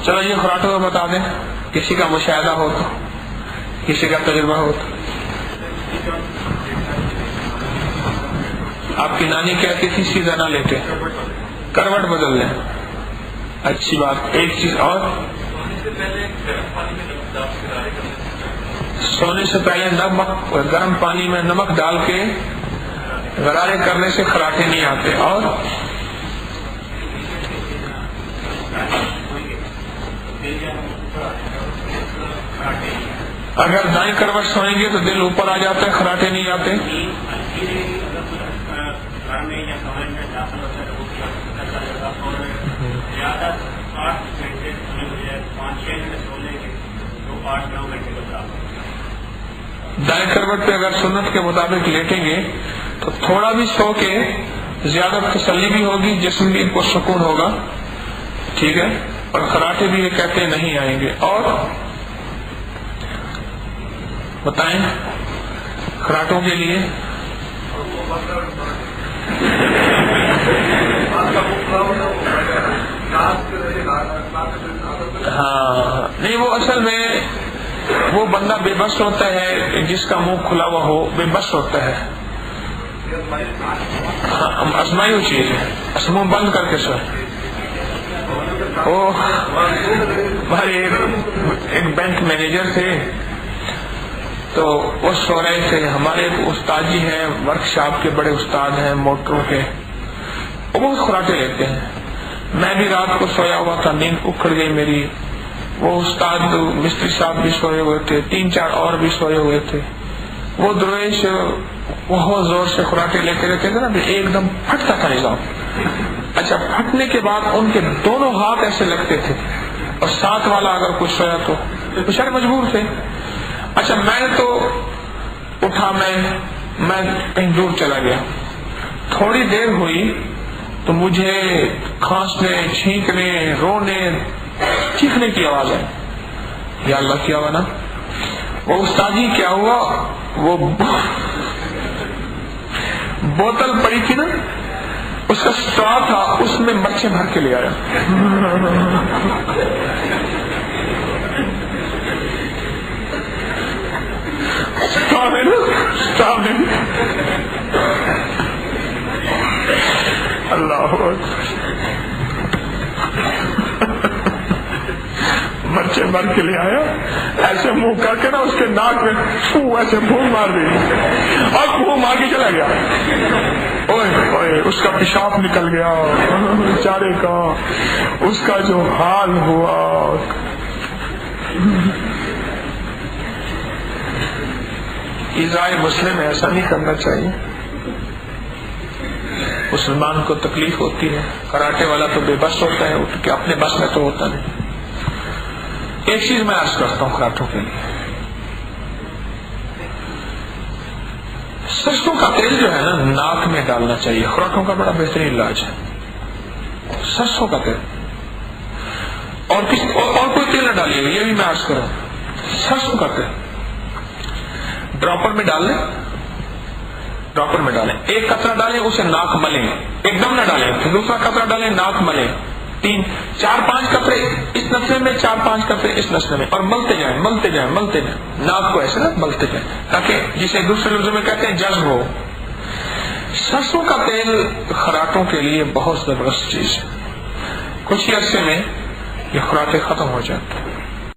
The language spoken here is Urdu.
چلو یہ خراٹوں کا بتا دیں، کسی کا مشاہدہ ہو تو، کسی کا تجربہ ہو تو۔ آپ کی نانی کہتی تھی سیدھا نہ لیٹے، کروٹ بدل لیں، اچھی بات۔ ایک چیز اور، سونے سے پہلے گرم پانی میں نمک ڈال کے غرارے کرنے سے خراٹے نہیں آتے۔ اور اگر دائیں کروٹ سوئیں گے تو دل اوپر آ جاتا ہے، خراٹے نہیں آتے۔ دائیں کروٹ پہ اگر سنت کے مطابق لیٹیں گے تو تھوڑا بھی سو کے زیادہ تسلی بھی ہوگی، جسم بھی کو سکون ہوگا، ٹھیک ہے، اور خراٹے بھی یہ کہتے نہیں آئیں گے۔ اور بتائیں خراٹوں کے لیے ہاں نہیں، وہ اصل میں وہ بندہ بے بس ہوتا ہے جس کا منہ کھلا ہوا ہو، بے بس ہوتا ہے، ازمائی ہوئی چیز ہے، منہ بند کر کے سوئے۔ ہمارے ایک بینک مینیجر تھے تو وہ سو رہے تھے، ہمارے استاد جی ہیں ورک شاپ کے، بڑے استاد ہیں موٹروں کے، وہ بہت خراٹے لیتے ہیں۔ میں بھی رات کو سویا ہوا تھا، نیند اکھڑ گئی میری، وہ استاد مستری صاحب بھی سوئے ہوئے تھے، 3-4 اور بھی سوئے ہوئے تھے۔ وہ درویش بہت زور سے خراٹے لیتے رہتے تھے نا، ایک دم پھٹتا تھا نظام۔ اچھا، پھٹنے کے بعد ان کے دونوں ہاتھ ایسے لگتے تھے، اور ساتھ والا اگر کچھ سویا تو بےچارے مجبور تھے۔ اچھا، میں تو اٹھا، میں کہیں دور چلا گیا، تھوڑی دیر ہوئی تو مجھے کھانسنے، چھینکنے، رونے، چیخنے کی آواز آئی۔ یا اللہ، کیا ہوا نا؟ وہ استاد جی کیا ہوا، وہ بوتل پڑی تھی نا، اس کا اسٹرا تھا، اس میں مرچیں بھر کے لے آیا۔ اللہ مرچیں بھر کے لے آیا، ایسے منہ کر کے نا اس کے ناک میں ایسے پھونک مار دی اور پھونک مار کے چلا گیا۔ اوئے اس کا پیشاب نکل گیا بیچارے کا، اس کا جو حال ہوا۔ ایذائے مسلم ایسا نہیں کرنا چاہیے، مسلمان کو تکلیف ہوتی ہے۔ کراٹے والا تو بے بس ہوتا ہے، کہ اپنے بس میں تو ہوتا نہیں۔ ایک چیز میں عرض کرتا ہوں خراٹوں کے لیے، سرسوں کا تیل جو ہے نا ناک میں ڈالنا چاہیے، خراٹوں کا بڑا بہترین علاج ہے سرسوں کا تیل۔ اور کوئی تیل نہ ڈالیے، یہ بھی میں عرض کروں، سرسوں کا تیل ڈراپر میں ڈال لیں، ڈراپر میں ڈالیں، ایک قطرہ ڈالیں، اسے ناک ملیں، ایک دم نہ ڈالیں، پھر دوسرا قطرہ ڈالیں، ناک ملیں، 4-5 قطرے اس نسلے میں، 4-5 قطرے اس نسلے میں، اور ملتے جائیں ملتے جائیں ملتے جائیں، ناک کو ایسے نا ملتے جائیں، تاکہ جسے دوسرے لفظوں میں کہتے ہیں جذب ہو۔ سرسوں کا تیل خراٹوں کے لیے بہت زبردست چیز ہے، کچھ ہی عرصے میں یہ خراٹے ختم ہو جاتے ہیں۔